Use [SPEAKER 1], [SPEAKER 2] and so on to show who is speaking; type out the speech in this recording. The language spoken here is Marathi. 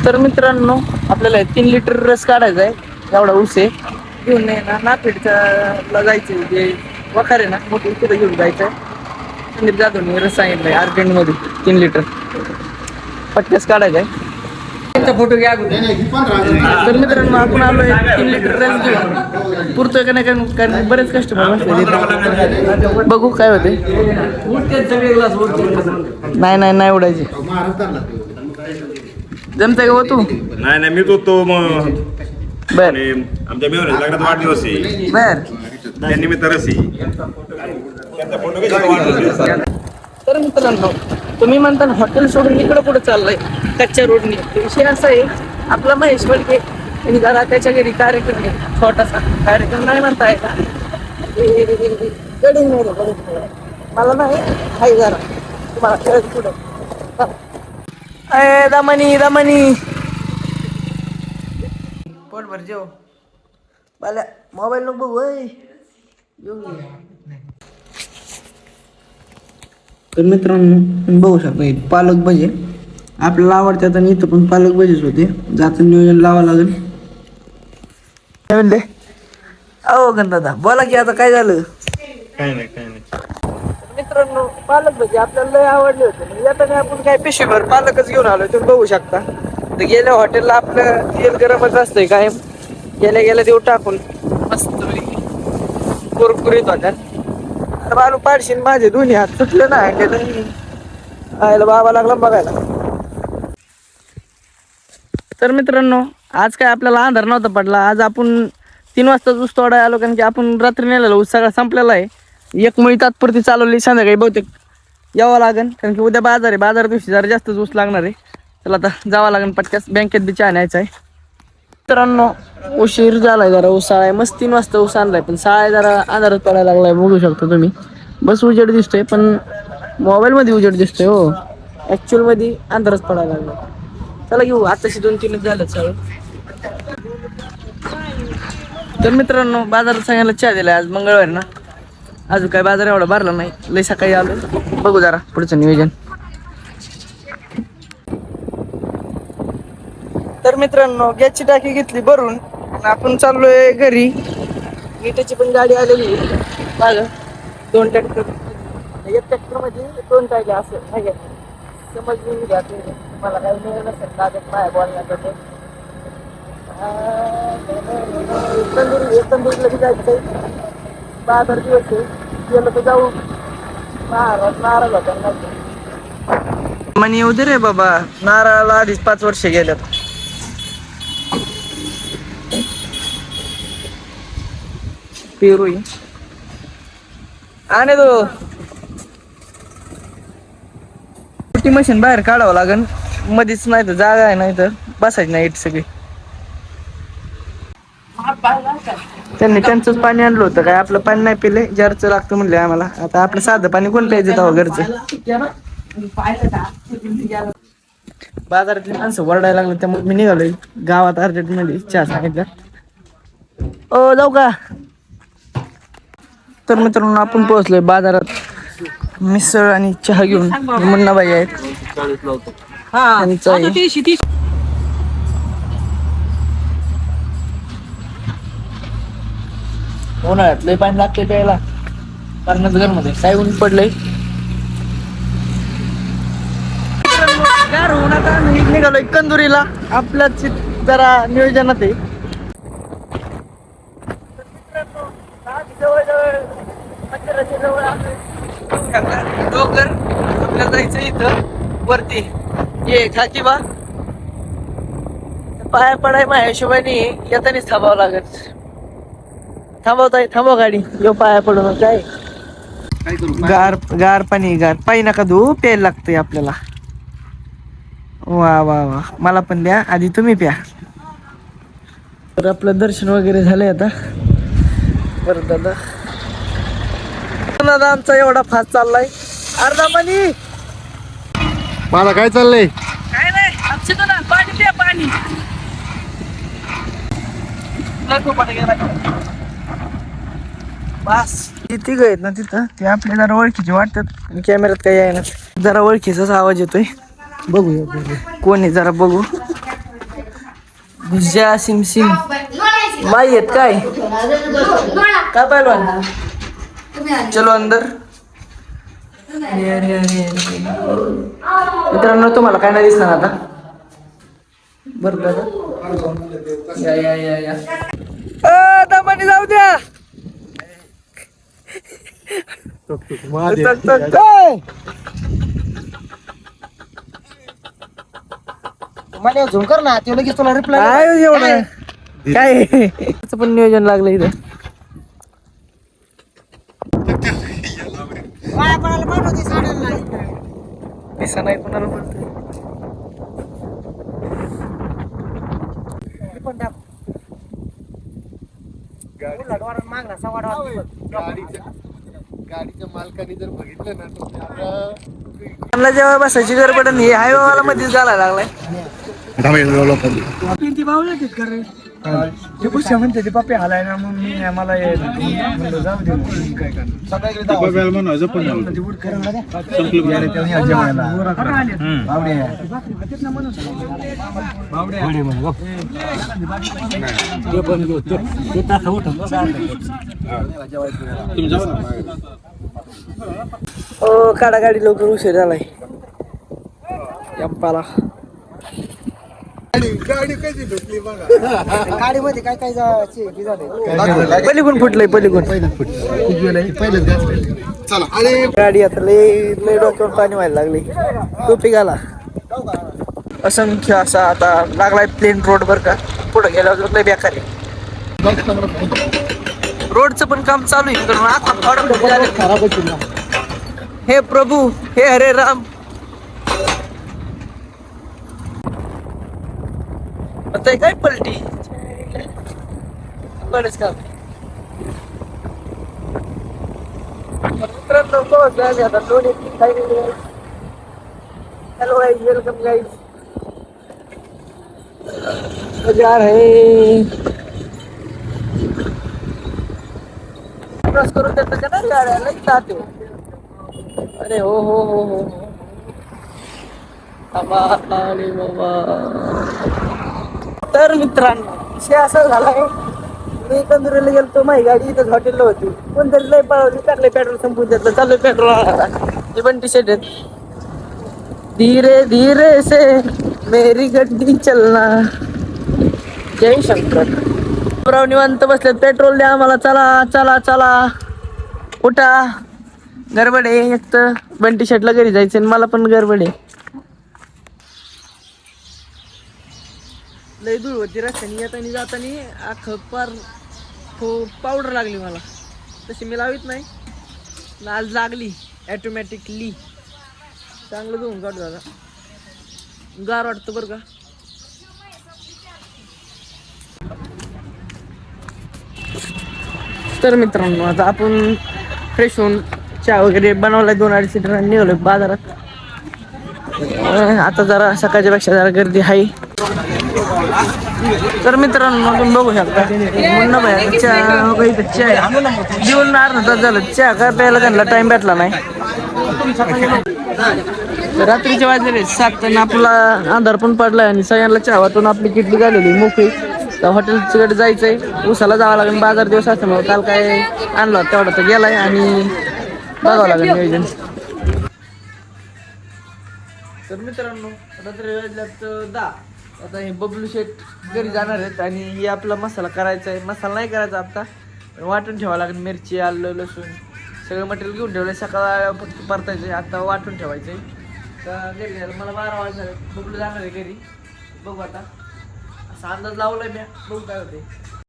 [SPEAKER 1] तर मित्रांनो आपल्याला 3 लिटर रस काढायचा आहे. एवढा ऊस आहे. घेऊन ना नापेडचा जायचं जे वखार आहे ना मोठी तिथे घेऊन जायचं आहे. संदीप जाधवने रस सांगितलंय अर्जंटमध्ये 3 लिटर पटक्यास काढायचा आहे. त्यांचा फोटो घ्या. तर मित्रांनो आपण आलोय 3 लिटर रस घेऊन. पुरतोय का नाही कारण बरेच कस्टमर बसले. बघू काय होते. नाही उडायचे. जमतंय का तू?
[SPEAKER 2] नाही मी तो मग
[SPEAKER 1] बर
[SPEAKER 2] आमच्या मेवण्याच्या लग्नात वाढदिवस आहे.
[SPEAKER 1] बर
[SPEAKER 2] त्यानिमित्त रसी त्यांचा फोटो कशाला वाढदिवस.
[SPEAKER 1] तर मित्रांनो तुम्ही म्हणता हॉटेल सोडून इकडं पुढे चाललंय कच्च्या रोडनी. विषय असा आहे आपला महेश वडके आणि जरा त्याच्या घरी कार्यक्रम आहे. छोटासा कार्यक्रम नाही म्हणताय का गडून मला नाही हाय जरा तुम्हाला खेळत पुढं अय दमनी पोट भर जेव बाल्या मोबाईल नको बघू तर मित्रांनो तुम्ही बघू शकता पालक भजे आपल्याला आवडतात आणि इथं पण पालक भजेच होते. जातं नियोजन लावा लागेल. काय म्हणले अहो गणदादा बोला की आता काय झालं.
[SPEAKER 2] काय नाही
[SPEAKER 1] मित्रांनो पालक भजी आपल्याला लय आवडले होते. येताना आपण काय पिशवीभर पालकच घेऊन आलोय तुम्ही बघू शकता. तर गेल्या हॉटेलला आपलं तेल गरमच असतंय कायम. गेल्या देऊ टाकून मस्त कुरकुरीत होत्यात. अरे बालू पाडशीन माझे दोन्ही हात सुटले ना आयला बाबा लागला बघायला. तर मित्रांनो आज काय आपल्याला अंधार नव्हता पडला. आज आपण 3 वाजता ऊस तोडायला आलो कारण की आपण रात्री नेलेला ऊस सगळा संपलेला आहे. एक मुळी तात्पुरती चालवली. संध्याकाळी बहुतेक यावं लागेल कारण की उद्या बाजार आहे. बाजार दिवशी जरा जास्तच ऊस लागणार आहे. चला आता जावं लागेल पटक्यास. बँकेत बी चहा न्यायचा आहे. मित्रांनो उशीर झालाय जरा. उसाळा आहे मस्त 3 वाजता ऊस आणलाय पण साळा जरा अंधारात पडायला लागलाय. बघू शकतो तुम्ही बस उजेड दिसतोय पण मोबाईल मध्ये उजेड दिसतोय. हो ऍक्च्युअल मध्ये अंधारच पडायला लागला. चला घेऊ आताशी 2-3 झालं सगळं. तर मित्रांनो बाजारात सगळ्यांना चहा दिलाय. आज मंगळवार ना अजून काय बाजार एवढा भरला नाही. लय सकाळी आलो. बघू जरा पुढचं नियोजन. तर मित्रांनो गॅसची टाकी घेतली भरून आपण चाललोय घरी. विटेची पण गाडी आलेली आहे. 2 ट्रॅक्टर एक ट्रॅक्टर मध्ये 2 टायले असं नाही समजून घ्या. मला काही मिळेल नसेल लागत माझ्या बोलण्यात तंदुरीला बी जायचं. बाजार दिवस आहे गेलं तर जाऊ. नारळ होता म्हणे येऊ दे रे बाबा. नारळाला आधीच 5 वर्ष गेल्यात. पेरू आणि तो मोठी मशीन बाहेर काढावं लागेल. मध्येच नाही तर जागा आहे नाही तर बसायची नाही. सगळी त्यांनी त्यांचंच पाणी आणलं होतं. काय आपलं पाणी नाही पिले. जारचं लागतं म्हणले आम्हाला. आता आपलं साधं पाणी कोण प्यायचं तेव्हा घरचं. बाजारातली माणसं वरडायला लागलं त्यामुळे मी निघालोय गावात अर्जंट मध्ये चहा सांगितलं. ओ जाऊ का. तर मित्रांनो आपण पोहोचलोय बाजारात. मिसळ आणि चहा घेऊन मुन्नाबाई आहेत. उन्हाळ्यात लय पाणी लागते प्यायला. पाण्यात घरमध्ये काय ऊन पडलंय. निघालोय कंदुरीला. आपल्याच जरा नियोजनात आहे. डोंगर आपल्याला जायचं इथं वरती ये खाकी बा. पाया पडाय माझ्या हिशोबाने येतानीच थांबावं लागत. थांबव गाडी. यो पाया पडून काय गार पाणी नका धू. प्यायला लागतंय आपल्याला. वा मला पण द्या आधी तुम्ही प्या. तर आपलं दर्शन वगैरे झालंय आता. बरं दादा आमचा एवढा फास्ट चाललाय. अर्धा पाणी
[SPEAKER 2] मला काय चाललंय.
[SPEAKER 1] काय नाही आमच्या ना पाणी द्या पाणी. बस किती आहेत ना तिथं ते आपल्या जरा ओळखीचे वाटतात. कॅमेऱ्यात काही आहे ना जरा ओळखीचाच आवाज येतोय. बघूया कोणी जरा बघू. भुजा सिमसिम माई आहेत काय काय पहिलवान चलो अंदर मित्रांनो तुम्हाला काय नाही दिसणार आता बरं दादा या या या या दमाने जाऊ द्या
[SPEAKER 3] मला झूम कर ना ते लगेच तुला रिप्लाय
[SPEAKER 1] काय एवढं काय त्याचं पण नियोजन लागलं इथं
[SPEAKER 3] कोणाला पाठवते साड्यांना
[SPEAKER 1] पैसा नाही कोणाला पडतं
[SPEAKER 3] पण टाक मागला सव्वा
[SPEAKER 2] गाडीच्या मालकाने जर बघितलं ना तर
[SPEAKER 1] मला जेव्हा बसायची गडबड हे हायवेवाला मध्येच झाला लागलाय
[SPEAKER 3] ती बावला तिथ कर ते पुष्या म्हणते ते पप्पे हालाय ना मग मी मला जाऊ दे काय
[SPEAKER 1] ओ काढा गाडी लवकर उशीर झालाय यंपाला
[SPEAKER 3] गाडीमध्ये काय काय झालं
[SPEAKER 1] पलीकडून फुटलंय पलीकडून
[SPEAKER 2] चला आणि
[SPEAKER 1] गाडी आता लय लय डोक्यावर पाणी व्हायला लागली टोपी घाला असंख्य असा आता लागलाय प्लेन रोड बर का पुढे गेल्यावर लय बेकार आहे रोडचं पण काम चालू आहे करून आता थोडं हे प्रभू हे हरे राम आता काय पलटी बरंच काम मित्रांनो पोहोचले आता दोन एक हॅलो गाइस वेलकम गाइस बाजार है क्रॉस करून देतात का ना गाड्या लई जाते अरे हो हो हो हो अरे बाबा तर मित्रांनो विषय असा झालाय मी कंदुरीला गेलतो माझी गाडी इथंच हॉटेलला होती कोणतरी लय पळवली टाकले पेट्रोल संपून घेतलं चालू पेट्रोल पण टी शर्ट आहेत धीरे धीरे से मेरी गड्डी चलना जय शंकर राव निवांत बसलेत पेट्रोल द्या आम्हाला चला चला चला उठा गडबड आहे एक तर बंटी शर्टला घरी जायचं आणि मला पण गडबड आहे लय दूर होती रस्त्याने येतानी जातानी अख्खं पार पावडर लागली मला तशी मी लावित नाही आज लागली ॲटोमॅटिकली चांगलं धुवून काढ दादा गार वाटतं बरं का तर मित्रांनो आता आपण फ्रेश होऊन चहा वगैरे बनवलाय 2-2.5 लिटर निघालोय बाजारात आता जरा सकाळच्या पेक्षा जरा गर्दी आहे तर मित्रांनो आपण बघू शकता मुन्ना भाई चहा इथं चहा जेवण अर्धा तास झालं चहा काय प्यायला त्यांना टाइम भेटला नाही रात्रीचे वाजलेले 7 आणि आपला अंधार पण पडलाय आणि सगळ्यांना चहा वाटून आपली किटली झालेली मोकळी तर हॉटेलकडे जायचंय उसाला जावं लागेल बाजार दिवस असल्यामुळे काल काय आणलं तेवढं तर गेलाय आणि बघावं लागेल नियोजन तर मित्रांनो रात्री वाजल्यात 10 आता हे बबलू शेट घरी जाणार आहेत आणि हे आपला मसाला करायचा आहे मसाला नाही करायचा आता वाटून ठेवावं लागेल मिरची आलं लसूण सगळं मटेरियल घेऊन ठेवलं सकाळ फक्त परतायचं आता वाटून ठेवायचं आहे तर घरी जायला मला 12 वाजता बबलू जाणार आहे घरी बघू आता असा अंदाज लावलाय मी बघू काय होते